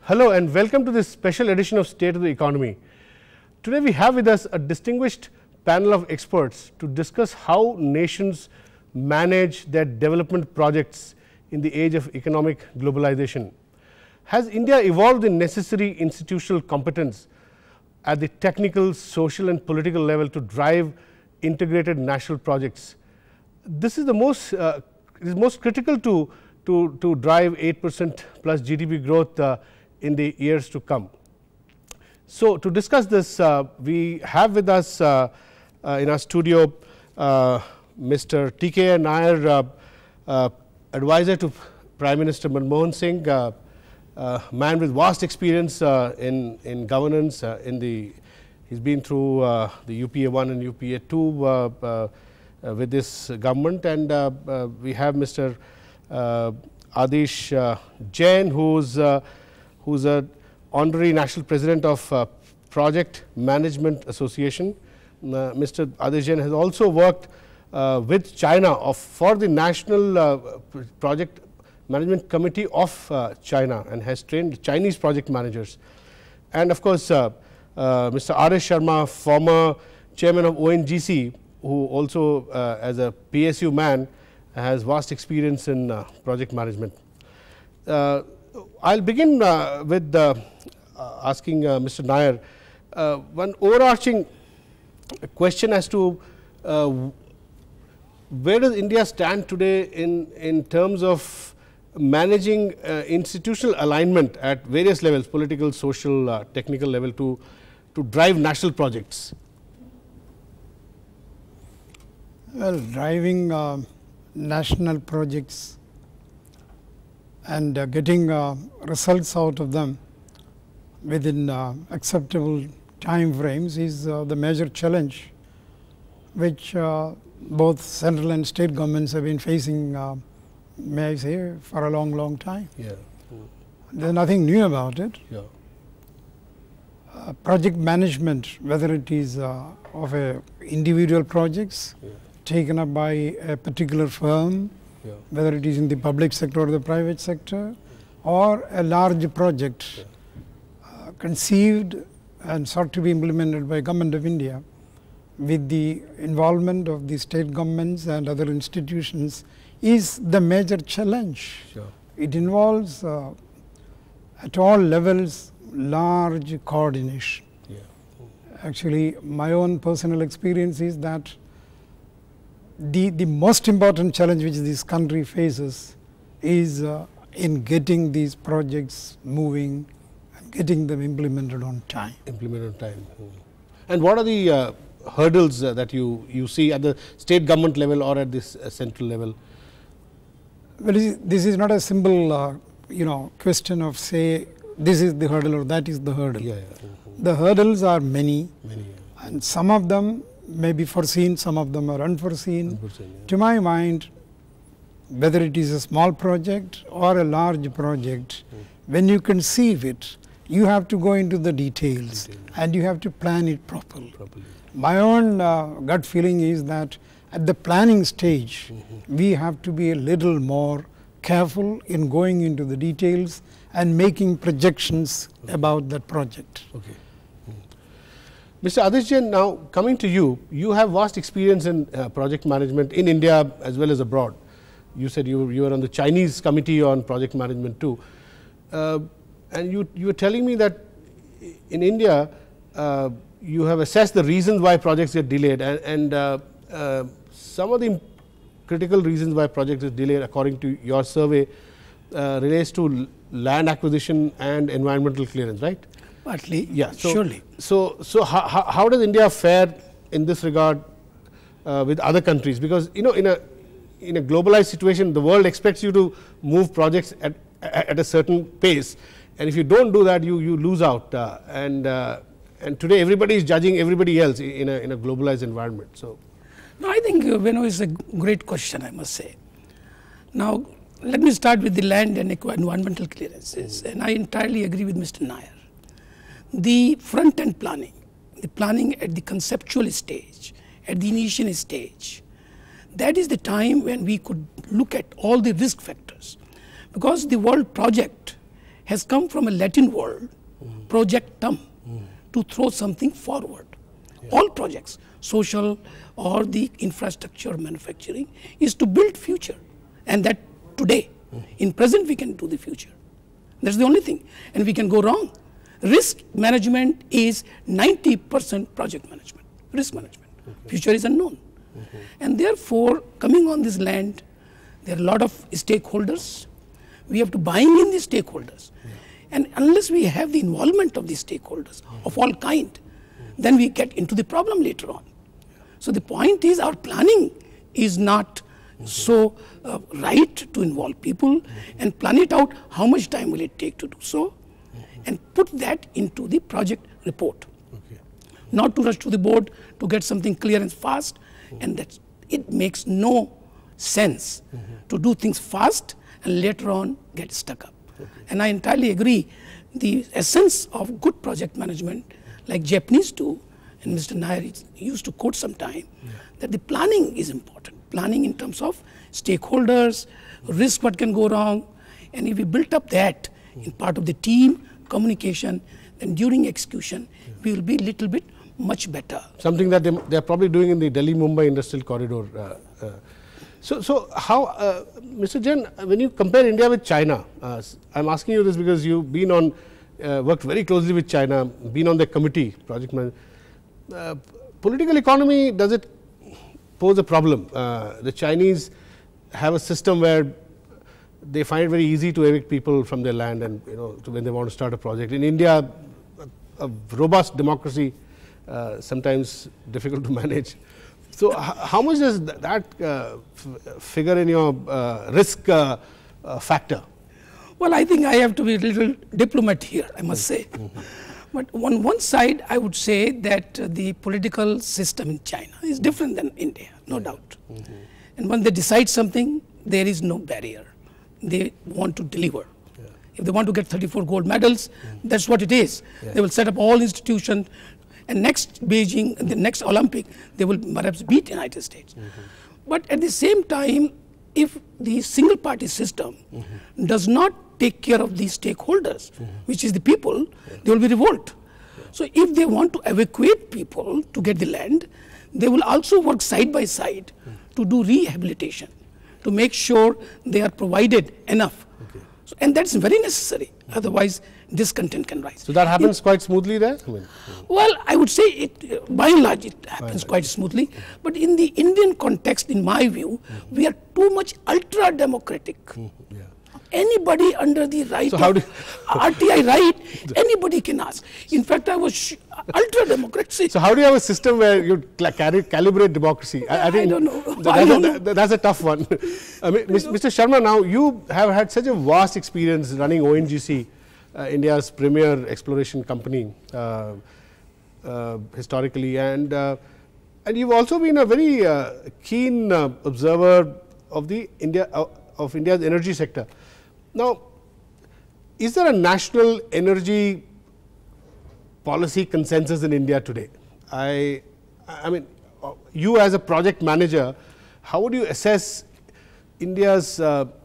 Hello and welcome to this special edition of State of the Economy. Today we have with us a distinguished panel of experts to discuss how nations manage their development projects in the age of economic globalization. Has India evolved the necessary institutional competence at the technical, social and political level to drive integrated national projects? This is the most critical to drive 8% plus GDP growth in the years to come. So, to discuss this, we have with us in our studio Mr. TK Nair, advisor to Prime Minister Manmohan Singh, man with vast experience in governance. He's been through the UPA 1 and UPA 2 with this government, and we have Mr. Adesh Jain, who's a honorary national president of Project Management Association. Mr. Adesh Jain has also worked with China for the National Project Management Committee of China and has trained Chinese project managers. And of course, Mr. Adesh Sharma, former chairman of ONGC, who also as a PSU man has vast experience in project management. I'll begin with asking Mr. Nair one overarching question as to where does India stand today in terms of managing institutional alignment at various levels, political, social, technical level, to drive national projects? Well, driving national projects and getting results out of them within acceptable time frames is the major challenge which both central and state governments have been facing, may I say, for a long time. Yeah. There is nothing new about it. Yeah. Project management, whether it is of individual projects taken up by a particular firm, whether it is in the public sector or the private sector, or a large project conceived and sought to be implemented by Government of India with the involvement of the state governments and other institutions, is the major challenge. Sure. It involves at all levels large coordination. Yeah. Actually, my own personal experience is that the most important challenge which this country faces is in getting these projects moving and getting them implemented on time. And what are the hurdles that you see at the state government level or at this central level? Well, this is not a simple question of say this is the hurdle or that is the hurdle. The hurdles are many, and some of them may be foreseen, some of them are unforeseen. To my mind, whether it is a small project or a large project, when you conceive it, you have to go into the details and you have to plan it properly. My own gut feeling is that at the planning stage, we have to be a little more careful in going into the details and making projections about that project. Mr. Adesh Jain, now coming to you, you have vast experience in project management in India as well as abroad. You said you were on the Chinese committee on project management too. And you were telling me that in India, you have assessed the reasons why projects get delayed, and some of the critical reasons why projects are delayed according to your survey relates to land acquisition and environmental clearance, right? Partly, yeah, surely. So how does India fare in this regard with other countries? Because in a globalized situation, the world expects you to move projects at a certain pace, and if you don't do that, you lose out. And today everybody is judging everybody else in a globalized environment. So, no, I think Venu is a great question, I must say. Now, let me start with the land and environmental clearances, and I entirely agree with Mr. Nair. The front end planning, the planning at the conceptual stage, at the initial stage, that is the time when we could look at all the risk factors, because the world project has come from a Latin word, projectum, to throw something forward. All projects, social or the infrastructure manufacturing, is to build future, and that today, in present, we can do the future. That's the only thing, and we can go wrong. Risk management is 90% project management, risk management. Future is unknown. And therefore, coming on this land, there are a lot of stakeholders. We have to bind in the stakeholders. And unless we have the involvement of the stakeholders of all kind, then we get into the problem later on. So the point is, our planning is not so right to involve people and plan it out how much time will it take to do so, and put that into the project report. Not to rush to the board to get something clear and fast, and that it makes no sense to do things fast and later on get stuck up. And I entirely agree, the essence of good project management, like Japanese do, and Mr. Nair used to quote sometime, that the planning is important. Planning in terms of stakeholders, risk what can go wrong, and if we built up that in part of the team, communication, then during execution, we will be a little bit much better. Something that they are probably doing in the Delhi-Mumbai industrial corridor. So how, Mr. Jain, when you compare India with China, I'm asking you this because you've been on, worked very closely with China, been on the committee, project management. Political economy, does it pose a problem? The Chinese have a system where they find it very easy to evict people from their land, and when they want to start a project. In India, a robust democracy, sometimes difficult to manage. So how much does that figure in your risk factor? Well, I think I have to be a little diplomat here, I must say. But on one side, I would say that the political system in China is different than India, no doubt. And when they decide something, there is no barrier. They want to deliver. If they want to get 34 gold medals, that's what it is. They will set up all institutions, and next Beijing, the next Olympic, they will perhaps beat the United States. But at the same time, if the single party system does not take care of the stakeholders, which is the people, they will be revolt. So if they want to evacuate people to get the land, they will also work side by side to do rehabilitation, to make sure they are provided enough. So, and that's very necessary, otherwise discontent can rise. So that happens quite smoothly there? Well, I would say it, by and large, it happens quite smoothly. But in the Indian context, in my view, we are too much ultra-democratic. Anybody under the right so of RTI right, anybody can ask. In fact, I was ultra-democracy. So how do you have a system where you calibrate democracy? I think I don't know. That's a tough one. Mr. Sharma, now you have had such a vast experience running ONGC, India's premier exploration company historically, and you've also been a very keen observer of the India's energy sector. Now, is there a national energy policy consensus in India today? I mean, you as a project manager, how would you assess India's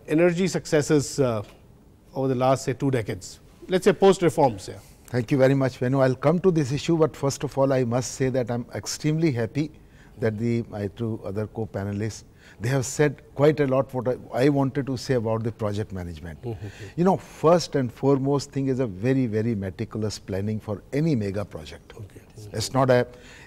energy successes over the last, say, 2 decades? Let's say post-reforms. Thank you very much, Venu. I'll come to this issue, but first of all, I must say that I'm extremely happy that my 2 other co-panelists, they have said quite a lot what I wanted to say about the project management. First and foremost thing is a very, very meticulous planning for any mega project. It's not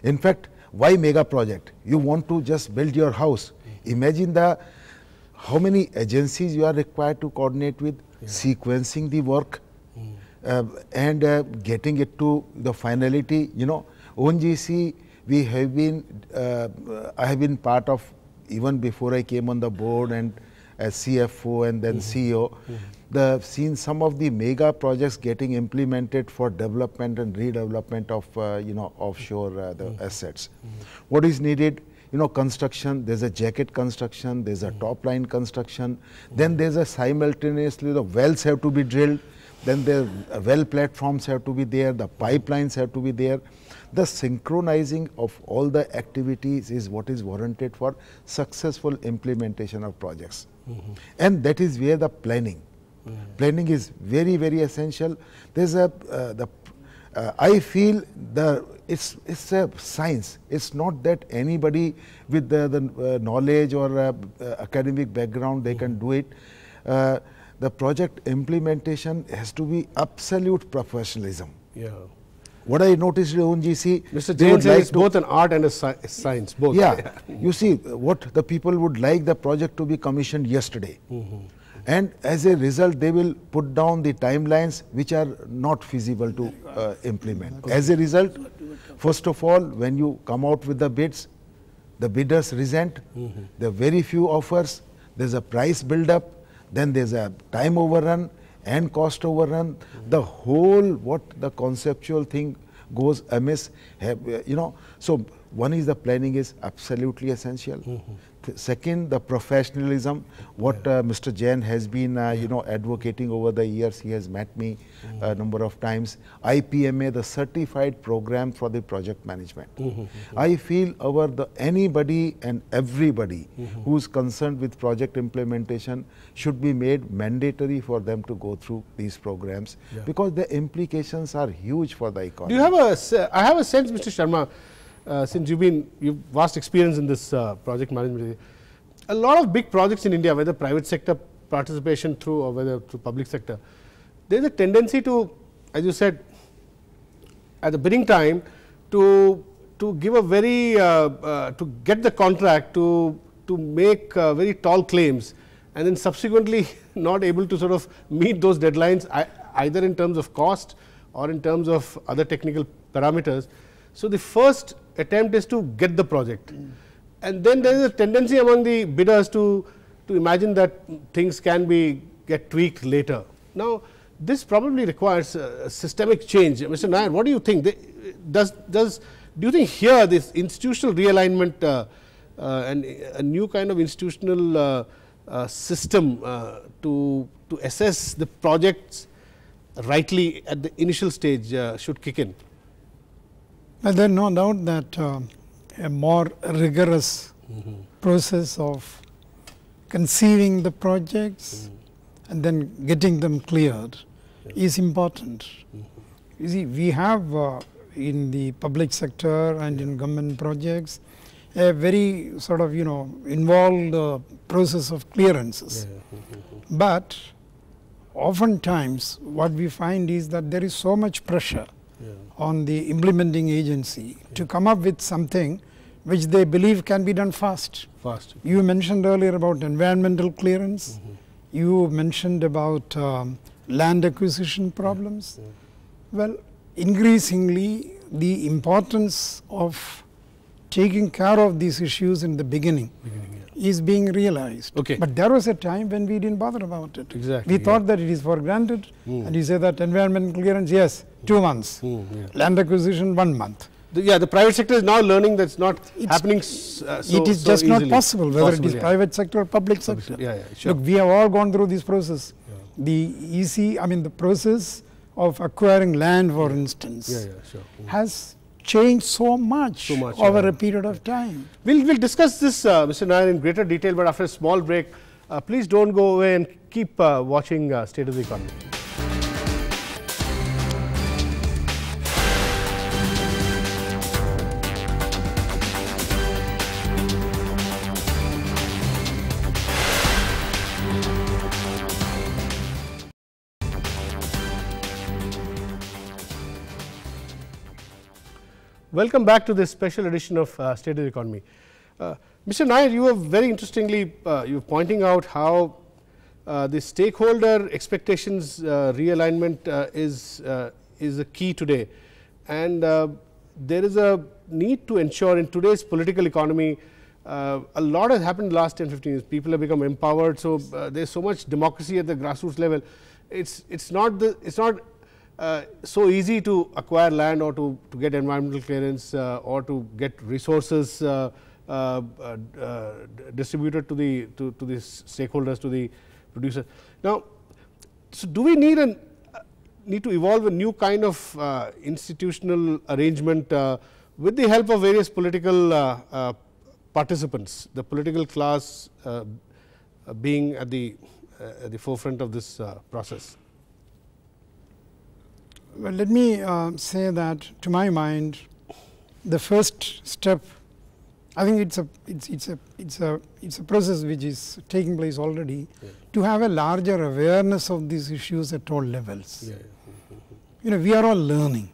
in fact, why mega project? You want to just build your house. Imagine how many agencies you are required to coordinate with, sequencing the work, and getting it to the finality. ONGC, we have been, I have been part of, even before I came on the board and as CFO and then CEO, seen some of the mega projects getting implemented for development and redevelopment of offshore the assets. What is needed? Construction, there's a jacket construction, there's a top line construction, then there's a simultaneously the wells have to be drilled, then the well platforms have to be there, the pipelines have to be there. The synchronizing of all the activities is what is warranted for successful implementation of projects. And that is where the planning Planning is very, very essential. There's a I feel it's a science. It's not that anybody with the knowledge or academic background they can do it. The project implementation has to be absolute professionalism. Yeah. What I noticed in ONGC, Mr. Jain says it's both an art and a science, both. Yeah, you see what the people would like the project to be commissioned yesterday. And as a result, they will put down the timelines which are not feasible to implement. As a result, first of all, when you come out with the bids, the bidders resent, there are very few offers, there's a price build-up, then there's a time overrun and cost overrun. The whole the conceptual thing goes amiss, you know. So one is the planning is absolutely essential. Second, the professionalism, what Mr. Jain has been, you know, advocating over the years. He has met me a number of times. IPMA, the certified program for the project management. I feel anybody and everybody who's concerned with project implementation should be made mandatory for them to go through these programs because the implications are huge for the economy. Do you have I have a sense, Mr. Sharma, since you've vast experience in this project management, a lot of big projects in India, whether private sector participation through or whether through public sector, there is a tendency to, as you said, at the bidding time, to give a very to get the contract to make very tall claims, and then subsequently not able to sort of meet those deadlines either in terms of cost or in terms of other technical parameters. So the first attempt is to get the project, and then there is a tendency among the bidders to imagine that things can get tweaked later. Now, this probably requires a systemic change. Mr. Nair, what do you think? Do you think here this institutional realignment and a new kind of institutional system to assess the projects rightly at the initial stage should kick in? There is no doubt that a more rigorous process of conceiving the projects and then getting them cleared is important. You see, we have in the public sector and in government projects a very sort of, you know, involved process of clearances. But oftentimes what we find is that there is so much pressure on the implementing agency to come up with something which they believe can be done fast. You mentioned earlier about environmental clearance. You mentioned about land acquisition problems. Well, increasingly the importance of taking care of these issues in the beginning is being realized. But there was a time when we didn't bother about it. We thought that it is for granted, and you say that environmental clearance, yes, 2 months, land acquisition 1 month. The private sector is now learning that's not happening it is just not possible, whether it is private sector or public sector. Look, we have all gone through this process. The process of acquiring land, for instance, has changed so much over a period of time. We'll discuss this, Mr. Nair, in greater detail, but after a small break, please don't go away and keep watching State of the Economy. Welcome back to this special edition of State of the Economy. Mr. Nair, you have very interestingly, you are pointing out how the stakeholder expectations realignment is a key today, and there is a need to ensure in today's political economy, a lot has happened in the last 10-15 years. People have become empowered, so there is so much democracy at the grassroots level. It's not so easy to acquire land or to get environmental clearance or to get resources distributed to the stakeholders, to the producers. Now, so do we need to evolve a new kind of institutional arrangement with the help of various political participants, the political class being at the at the forefront of this process? Well, let me say that to my mind, the first step, I think it's a process which is taking place already, to have a larger awareness of these issues at all levels. You know, we are all learning.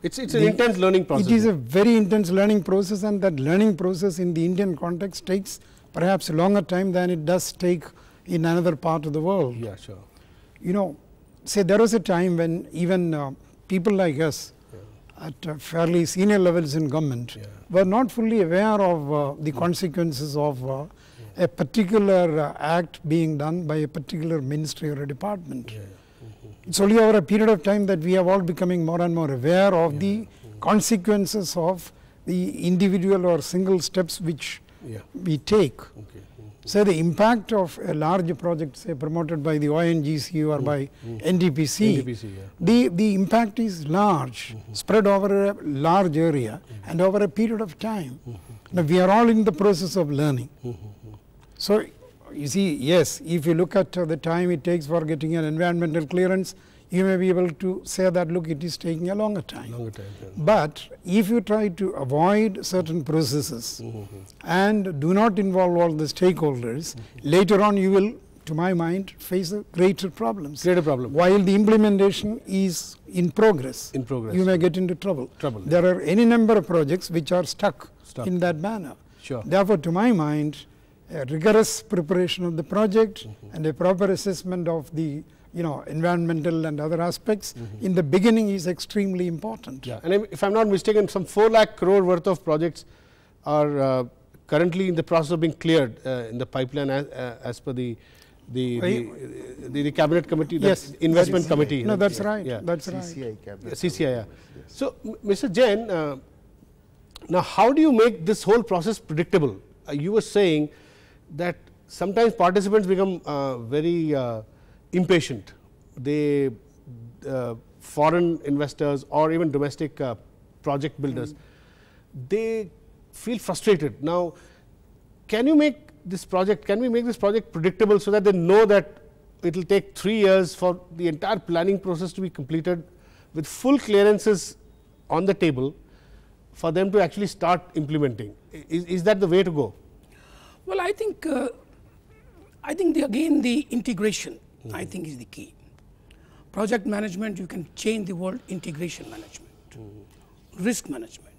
It's an intense learning process. It is a very intense learning process, and that learning process in the Indian context takes perhaps a longer time than it does take in another part of the world. Yeah, sure. You know, say there was a time when even people like us at fairly senior levels in government were not fully aware of the consequences of a particular act being done by a particular ministry or a department. It's only over a period of time that we are all becoming more and more aware of the consequences of the individual or single steps which we take. Say the impact of a large project, say promoted by the ONGC or by NDPC, the impact is large, spread over a large area and over a period of time. Now we are all in the process of learning. So you see, yes, if you look at the time it takes for getting an environmental clearance, you may be able to say that, look, it is taking a longer time. But if you try to avoid certain processes and do not involve all the stakeholders, later on you will, to my mind, face greater problems. While the implementation is in progress, you may get into trouble. There are any number of projects which are stuck. In that manner. Therefore, to my mind, a rigorous preparation of the project and a proper assessment of the environmental and other aspects in the beginning is extremely important. And if I am not mistaken, some 4 lakh crore worth of projects are currently in the process of being cleared in the pipeline as per the cabinet committee, investment committee. No, that's right. That's CCI cabinet. CCI. So, Mr. Jain, now how do you make this whole process predictable? You were saying that sometimes participants become very impatient. They foreign investors or even domestic project builders, they feel frustrated. Now, can you make this project, can we make this project predictable so that they know that it will take 3 years for the entire planning process to be completed with full clearances on the table for them to actually start implementing? Is that the way to go? Well, I think again the integration I think is the key. Project management, you can change the word integration management, risk management,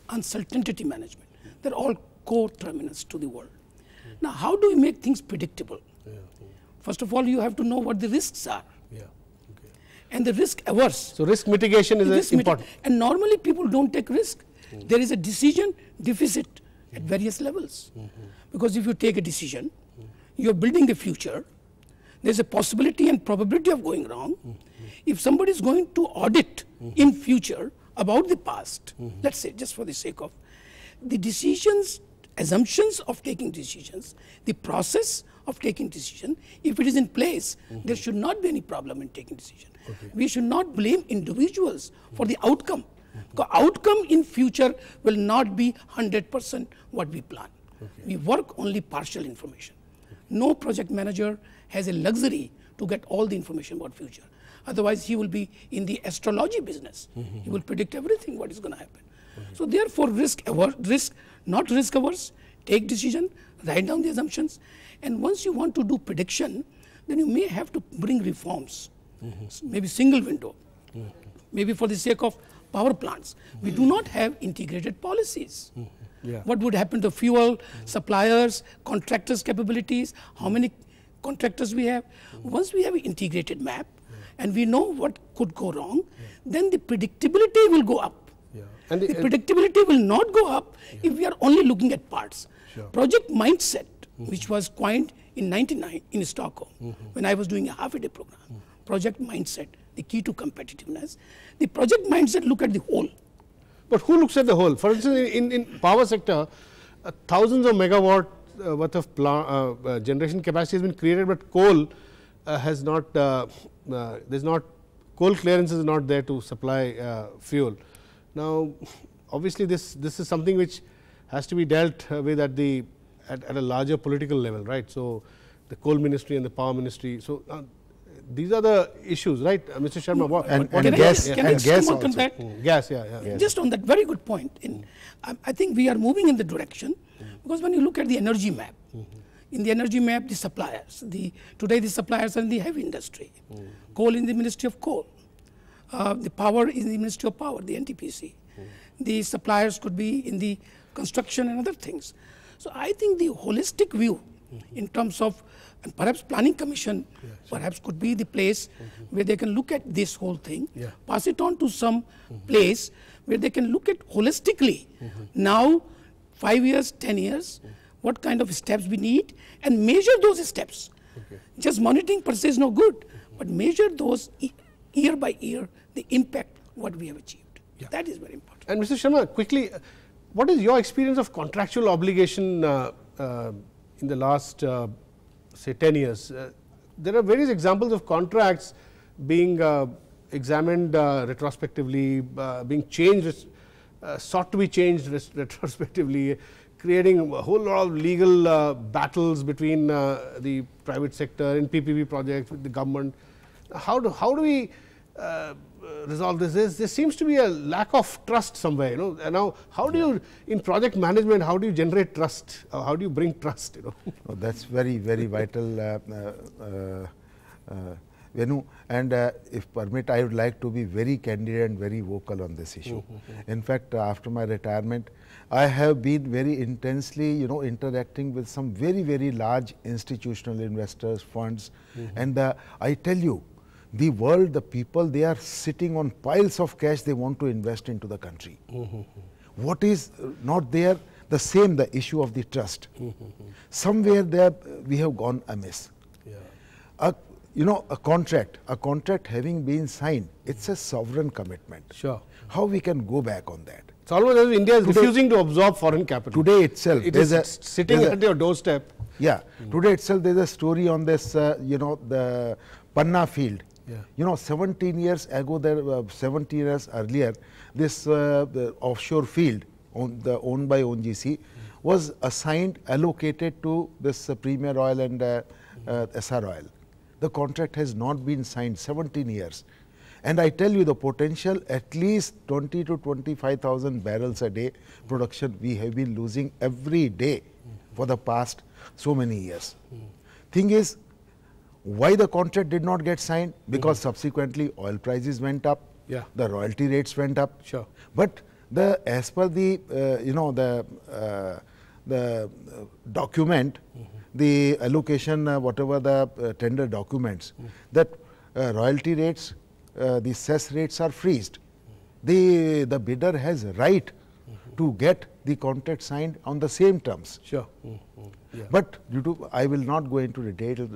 uncertainty management. They are all core terminus to the world. Now, how do we make things predictable? First of all, you have to know what the risks are. And the risk averse. So, risk mitigation is important. And normally people do not take risk. There is a decision deficit at various levels. Because if you take a decision, you are building the future, there is a possibility and probability of going wrong. If somebody is going to audit in future about the past, let us say just for the sake of the decisions, assumptions of taking decisions, the process of taking decision, if it is in place, there should not be any problem in taking decision. We should not blame individuals for the outcome. The outcome in future will not be 100% what we plan. We work only partial information. No project manager has a luxury to get all the information about future. Otherwise, he will be in the astrology business. He will predict everything what is going to happen. So therefore, not risk averse, take decision, write down the assumptions, and once you want to do prediction, then you may have to bring reforms, maybe single window, maybe for the sake of power plants. We do not have integrated policies. What would happen to fuel, suppliers, contractors' capabilities, how many contractors we have. Once we have an integrated map and we know what could go wrong, then the predictability will go up. And the predictability will not go up if we are only looking at parts. Project mindset, which was coined in '99 in Stockholm, when I was doing a half-a-day program. Project mindset, the key to competitiveness. The project mindset look at the whole. But who looks at the whole? For instance, in power sector, thousands of megawatt worth of generation capacity has been created, but coal has not. There's not coal clearance is not there to supply fuel. Now, obviously, this is something which has to be dealt with at a larger political level, right? So, the coal ministry and the power ministry. So, these are the issues, right, Mr. Sharma? And gas, gas on that? Gas, yeah. Just on that, very good point. I think we are moving in the direction, because when you look at the energy map, in the energy map, the suppliers, today the suppliers are in the heavy industry, coal in the Ministry of Coal, the power is in the Ministry of Power, the NTPC. The suppliers could be in the construction and other things. So I think the holistic view in terms of, and perhaps planning commission perhaps could be the place where they can look at this whole thing, pass it on to some place where they can look at holistically now 5 years, 10 years, what kind of steps we need, and measure those steps. Just monitoring per se is no good, but measure those year by year, the impact what we have achieved. That is very important. And Mr. Sharma, quickly, what is your experience of contractual obligation in the last say 10 years? There are various examples of contracts being examined retrospectively, being changed, sought to be changed retrospectively, creating a whole lot of legal battles between the private sector in PPP projects with the government. How do we resolve this? There seems to be a lack of trust somewhere, you know. And now, how do you, in project management, how do you generate trust? How do you bring trust, you know? Oh, that's very, very vital, Venu. And if permit, I would like to be very candid and very vocal on this issue. In fact, after my retirement, I have been very intensely, you know, interacting with some very, very large institutional investors, funds, and I tell you, the world, the people, they are sitting on piles of cash they want to invest into the country. What is not there? The same, the issue of the trust. Somewhere there we have gone amiss. You know, a contract having been signed, it's a sovereign commitment. Sure. How we can go back on that? It's almost as if India is refusing to absorb foreign capital. Today itself, it is sitting at your doorstep. Today itself there is a story on this, you know, the Panna field. You know, 17 years ago, 17 years earlier, this the offshore field owned by ONGC was assigned, allocated to this Premier Oil and SR Oil. The contract has not been signed 17 years. And I tell you, the potential, at least 20 to 25,000 barrels a day production we have been losing every day for the past so many years. Thing is, why the contract did not get signed? Because subsequently oil prices went up, the royalty rates went up. But as per the you know, the document, the allocation, whatever the tender documents, that royalty rates, the cess rates are freezed. The bidder has right to get the contract signed on the same terms. But due to, I will not go into the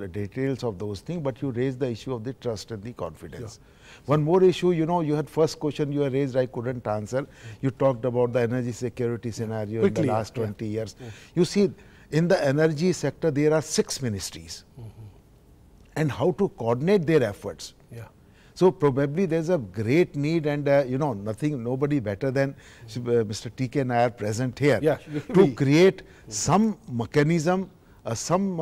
details of those things, but you raised the issue of the trust and the confidence. One more issue, you know, you had first question you had raised, I couldn't answer. You talked about the energy security scenario in the last 20 years. You see, in the energy sector, there are 6 ministries, and how to coordinate their efforts. So probably there's a great need, and you know, nobody better than Mr. T.K. Nair present here to create some mechanism, some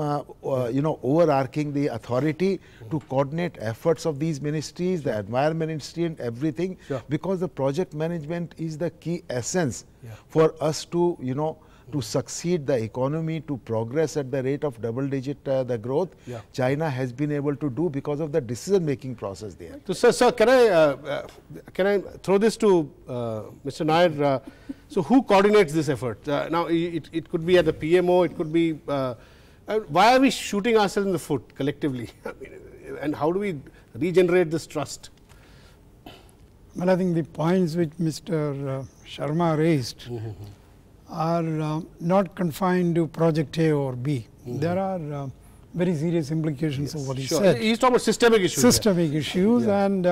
you know, overarching the authority to coordinate efforts of these ministries, the environment ministry and everything, because the project management is the key essence for us to, you know, to succeed the economy, to progress at the rate of double-digit the growth, China has been able to do because of the decision-making process there. So, sir, can I throw this to Mr. Nair? So, who coordinates this effort? Now, it could be at the PMO, it could be. Why are we shooting ourselves in the foot collectively? I mean, and how do we regenerate this trust? Well, I think the points which Mr. Sharma raised are not confined to project A or B. There are very serious implications of what he said. He's talking about systemic issues. Systemic issues, and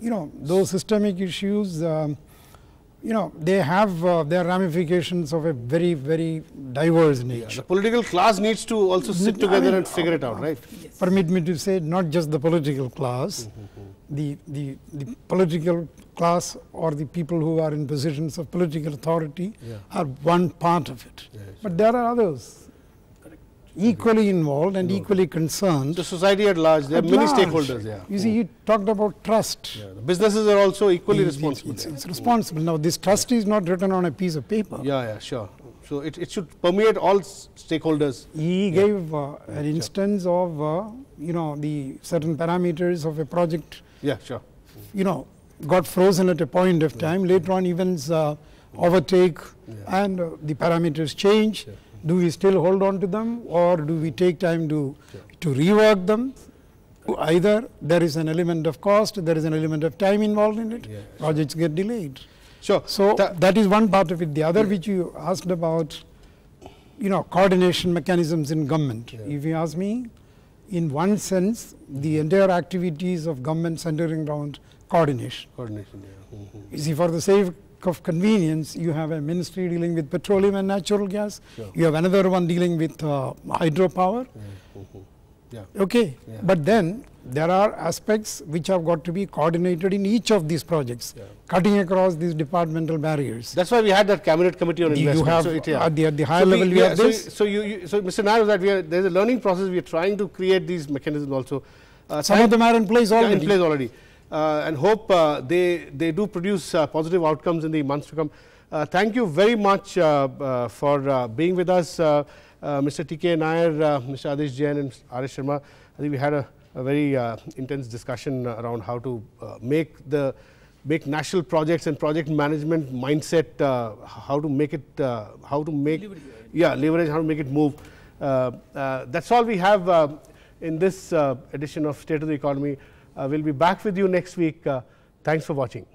you know, those systemic issues, you know, they have their ramifications of a very, very diverse nature. The political class needs to also sit together and figure it out, right? Permit me to say, not just the political class, the political class or the people who are in positions of political authority are one part of it. But there are others. equally involved and equally concerned. The society at large, there are many stakeholders. Yeah. You see, you talked about trust. Yeah. The businesses are also equally responsible. It's responsible. Now, this trust is not written on a piece of paper. Yeah, sure. So it should permeate all stakeholders. He gave an instance of, the certain parameters of a project. Yeah, sure. Got frozen at a point of time. Later on, events overtake and the parameters change. Do we still hold on to them, or do we take time to rework them? Either there is an element of cost, there is an element of time involved in it. Projects get delayed. Sure. So that is one part of it. The other, which you asked about, coordination mechanisms in government. If you ask me, in one sense, the entire activities of government centering around coordination. You see, for the sake of convenience, you have a ministry dealing with petroleum and natural gas. You have another one dealing with hydropower. Okay, but then there are aspects which have got to be coordinated in each of these projects, cutting across these departmental barriers. That's why we had that cabinet committee on investment. You have at the higher level, you have this. So Mr. Nair, that there's a learning process. We are trying to create these mechanisms also. Some of them are in place already. And hope they do produce positive outcomes in the months to come. Thank you very much for being with us, Mr. T.K. Nair, Mr. Adesh Jain and Adesh Sharma. I think we had a very intense discussion around how to make national projects and project management mindset, how to make it, leverage, how to make it move. That's all we have in this edition of State of the Economy. We'll be back with you next week. Thanks for watching.